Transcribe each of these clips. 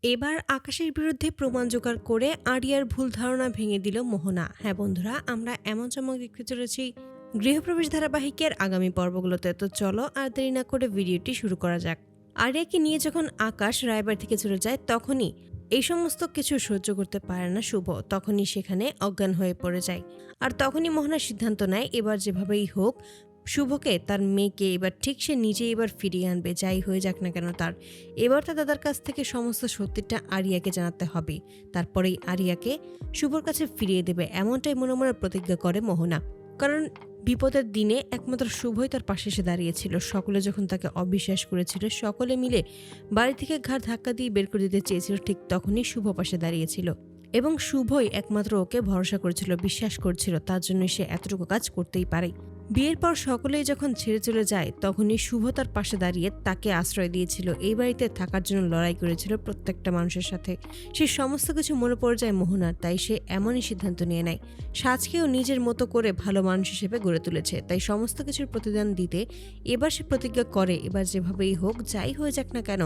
এবার আকাশের বিরুদ্ধে প্রমাণ জোগাড় করে আরিয়ার ভুল ধারণা ভেঙে দিল মোহনা। হ্যাঁ বন্ধুরা, আমরা এমন চমক দেখতে চলেছি গৃহপ্রবেশ ধারাবাহিকের আগামী পর্বগুলোতে। তো চলো আর দেরি না করে ভিডিওটি শুরু করা যাক। আরিয়াকে নিয়ে যখন আকাশ রায়বাড়ি থেকে চলে যায়, তখনই এই সমস্ত কিছু সহ্য করতে পারে না শুভ। তখনই সেখানে অজ্ঞান হয়ে পড়ে যায়। আর তখনই মোহনা সিদ্ধান্ত নেয়, এবার যেভাবেই হোক শুভকে, তার মেয়েকে এবার ঠিক সে নিজে এবার ফিরিয়ে আনবে, যাই হয়ে যাক না কেন তার। এবার তার দাদার কাছ থেকে সমস্ত সত্যিটা আরিয়াকে জানাতে হবে। তারপরেই আরিয়াকে শুভর কাছে ফিরিয়ে দেবে, এমনটাই মনে মনে প্রতিজ্ঞা করে মোহনা। কারণ বিপদের দিনে একমাত্র শুভই তার পাশে এসে দাঁড়িয়েছিল। সকলে যখন তাকে অবিশ্বাস করেছিল, সকলে মিলে বাড়ি থেকে ঘাড় ধাক্কা দিয়ে বের করে দিতে চেয়েছিল, ঠিক তখনই শুভ পাশে দাঁড়িয়েছিল এবং শুভই একমাত্র ওকে ভরসা করেছিল, বিশ্বাস করছিল, তার জন্য সে এতটুকু কাজ করতেই পারে। বিয়ের পর সকলেই যখন ছেড়ে চলে যায়, তখনই শুভ তার পাশে দাঁড়িয়ে তাকে আশ্রয় দিয়েছিল, এই বাড়িতে থাকার জন্য লড়াই করেছিল প্রত্যেকটা মানুষের সাথে। সে সমস্ত কিছু মনে পড়ে যায় মোহনার, তাই সে এমনই সিদ্ধান্ত নিয়ে নেয়। সাজকেও নিজের মতো করে ভালো মানুষ হিসেবে গড়ে তুলেছে, তাই সমস্ত কিছুর প্রতিদান দিতে এবার সে প্রতিজ্ঞা করে, এবার যেভাবেই হোক, যাই হয়ে যাক না কেন,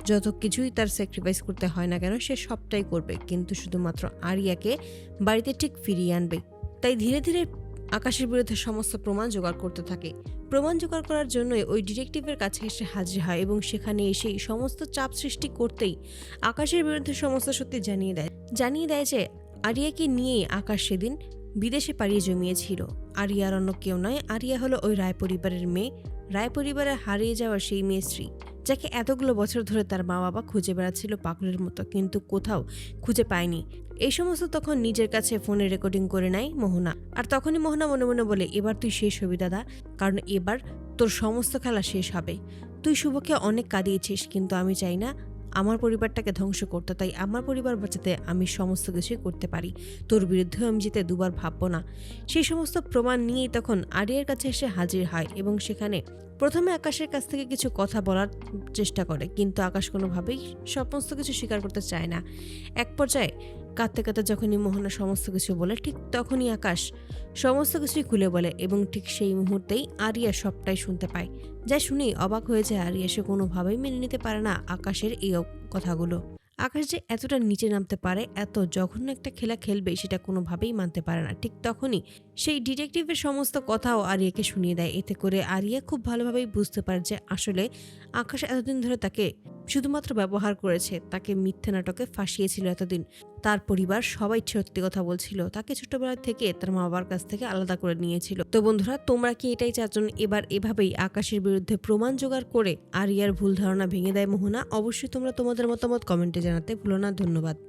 যত কিছুই তার স্যাক্রিফাইস করতে হয় না কেন, সে সবটাই করবে, কিন্তু শুধুমাত্র আরিয়াকে বাড়িতে ঠিক ফিরিয়ে আনবে। তাই ধীরে ধীরে আকাশের বিরুদ্ধে সমস্ত প্রমাণ জোগাড় করতে থাকে। প্রমাণ জোগাড় করার জন্যই ওই ডিটেকটিভের কাছে এসে হাজির হয় এবং সেখানে এসেই সমস্ত চাপ সৃষ্টি করতেই আকাশের বিরুদ্ধে সমস্ত সত্যি জানিয়ে দেয় যে আরিয়াকে নিয়েই আকাশ সেদিন বিদেশে পাড়িয়ে জমিয়েছিল। আরিয়ার অন্য কেউ নয়, আরিয়া হলো ওই রায় পরিবারের মেয়ে, রায় পরিবারে হারিয়ে যাওয়া সেই মেয়ে স্ত্রী, যাকে এতগুলো বছর ধরে তার মা বাবা খুঁজে বেড়াচ্ছিল পাগলের মতো, কিন্তু কোথাও খুঁজে পায়নি। এই সমস্ত তখন নিজের কাছে ফোনে রেকর্ডিং করে নেয় মোহনা। আর তখনই মোহনা মনে মনে বলে, এবার তুই শেষ হবি দাদা, কারণ এবার তোর সমস্ত খেলা শেষ হবে। তুই শুভকে অনেক কাঁদিয়েছিস, কিন্তু আমি চাই না আমার পরিবারটাকে ধ্বংস করতে, তাই আমার পরিবার বাঁচাতে আমি সমস্ত কিছুই করতে পারি। তোর বিরুদ্ধেও আমি যেতে দুবার ভাববো না। সেই সমস্ত প্রমাণ নিয়েই তখন আরিয়ার কাছে এসে হাজির হয় এবং সেখানে প্রথমে আকাশের কাছ থেকে কিছু কথা বলার চেষ্টা করে, কিন্তু আকাশ কোনোভাবেই সমস্ত কিছু স্বীকার করতে চায় না। এক পর্যায়ে কাঁদতে কাঁদতে যখনই মোহনা সমস্ত কিছু বলে, ঠিক তখনই আকাশ সমস্ত কিছুই খুলে বলে এবং ঠিক সেই মুহূর্তেই আরিয়া সবটাই শুনতে পায়। যা শুনেই অবাক হয়ে যায় আরিয়া, সে কোনোভাবেই মেনে নিতে পারে না আকাশের এই কথাগুলো। আকাশ যে এতটা নিচে নামতে পারে, এত জঘন্য একটা খেলা খেলবে, সেটা কোনোভাবেই মানতে পারে না। ঠিক তখনই সেই ডিটেকটিভের সমস্ত কথাও আরিয়াকে শুনিয়ে দেয়। এতে করে আরিয়া খুব ভালোভাবেই বুঝতে পারে যে আসলে আকাশ এতদিন ধরে তাকে শুধুমাত্র ব্যবহার করেছে, তাকে মিথ্যে নাটকে ফাঁসিয়েছিল এতদিন। তার পরিবার সবাই সত্যি কথা বলছিল, তাকে ছোটবেলা থেকে তার মা বাবার কাছ থেকে আলাদা করে নিয়েছিল। তো বন্ধুরা, তোমরা কি এটাই চাচ্ছ এবার এভাবেই আকাশের বিরুদ্ধে প্রমাণ জোগাড় করে আরিয়ার ভুল ধারণা ভেঙে দেয় মোহনা? অবশ্যই তোমরা তোমাদের মতামত কমেন্টে জানাতে ভুলো না। ধন্যবাদ।